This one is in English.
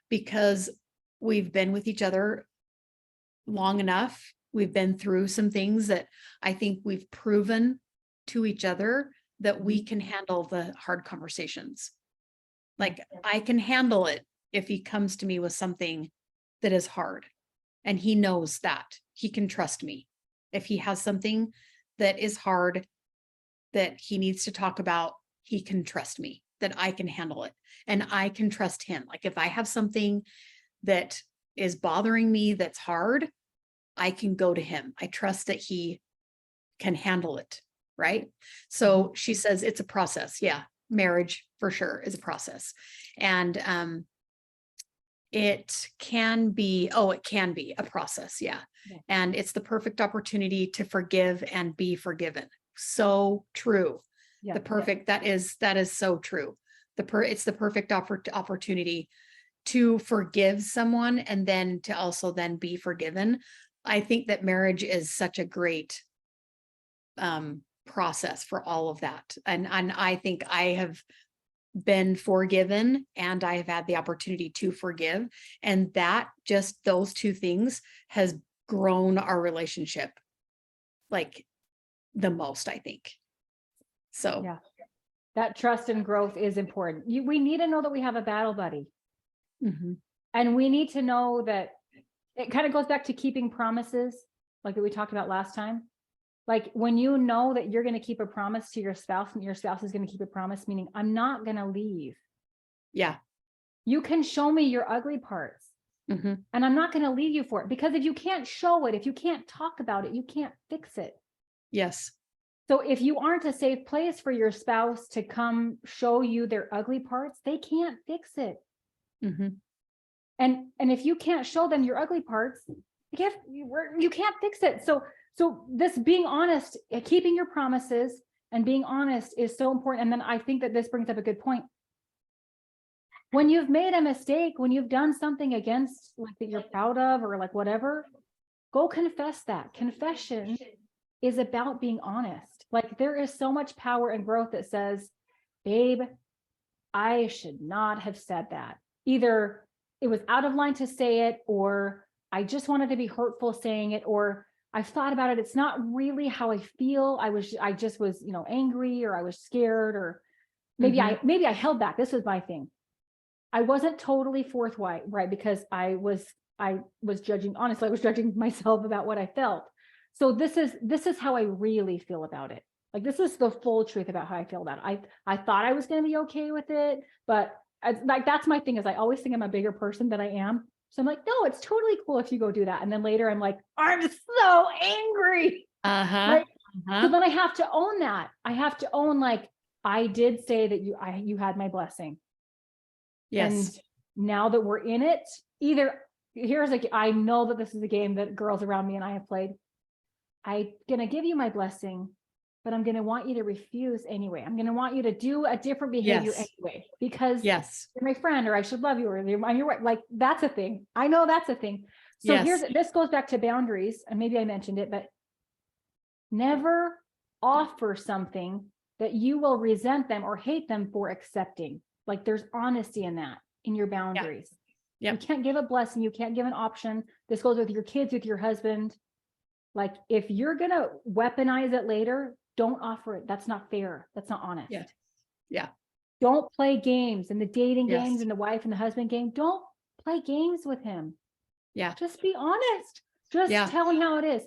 because we've been with each other long enough. We've been through some things that I think we've proven to each other that we can handle the hard conversations. Like I can handle it if he comes to me with something that is hard. And he knows that he can trust me. If he has something that is hard that he needs to talk about, he can trust me, that I can handle it. And I can trust him. Like if I have something that is bothering me that's hard, I can go to him. I trust that he can handle it. Right. So she says it's a process. Yeah. Marriage for sure is a process. And it can be a process. Yeah. And it's the perfect opportunity to forgive and be forgiven. So true. Yeah. The perfect, that is so true. It's the perfect opportunity to forgive someone and then to also then be forgiven. I think that marriage is such a great process for all of that. And I think I have been forgiven and I have had the opportunity to forgive. And that just those two things has grown our relationship like the most, I think. So Yeah, that trust and growth is important. We need to know that we have a battle buddy. And we need to know that it kind of goes back to keeping promises, like that we talked about last time. Like when you know that you're going to keep a promise to your spouse and your spouse is going to keep a promise, meaning I'm not going to leave. Yeah. You can show me your ugly parts and I'm not going to leave you for it, because if you can't show it, if you can't talk about it, you can't fix it. Yes. So if you aren't a safe place for your spouse to come show you their ugly parts, they can't fix it. And if you can't show them your ugly parts, you can't fix it. So this being honest, keeping your promises and being honest is so important. And then I think that this brings up a good point. When you've made a mistake, when you've done something against like that you're proud of or like whatever, go confess that. Confession is about being honest. Like there is so much power and growth that says, babe, I should not have said that. Either it was out of line to say it, or I just wanted to be hurtful saying it, or I've thought about it. It's not really how I feel. I just was, angry, or I was scared, or maybe I held back. This was my thing. I wasn't totally forthright, right? Because I was judging, honestly, I was judging myself about what I felt. So this is how I really feel about it. Like this is the full truth about how I feel about it. I thought I was going to be okay with it, but like that's my thing, is I always think I'm a bigger person than I am. So I'm like, no, it's totally cool if you go do that. And then later I'm like, I'm so angry. Like, so then I have to own that. I have to own, like, I did say that you had my blessing. Yes. And now that we're in it, I know that this is a game that girls around me and I have played. I'm going to give you my blessing, but I'm going to want you to refuse anyway. I'm going to want you to do a different behavior anyway, because you're my friend, or I should love you, or you're right. Like that's a thing. I know that's a thing. So this goes back to boundaries, and maybe I mentioned it, but never offer something that you will resent them or hate them for accepting. Like there's honesty in that, in your boundaries. You can't give a blessing. You can't give an option. This goes with your kids, with your husband. Like if you're going to weaponize it later, don't offer it. That's not fair. That's not honest. Yeah. Don't play games, and the dating games and the wife and the husband game. Don't play games with him. Yeah. Just be honest. Just tell him how it is.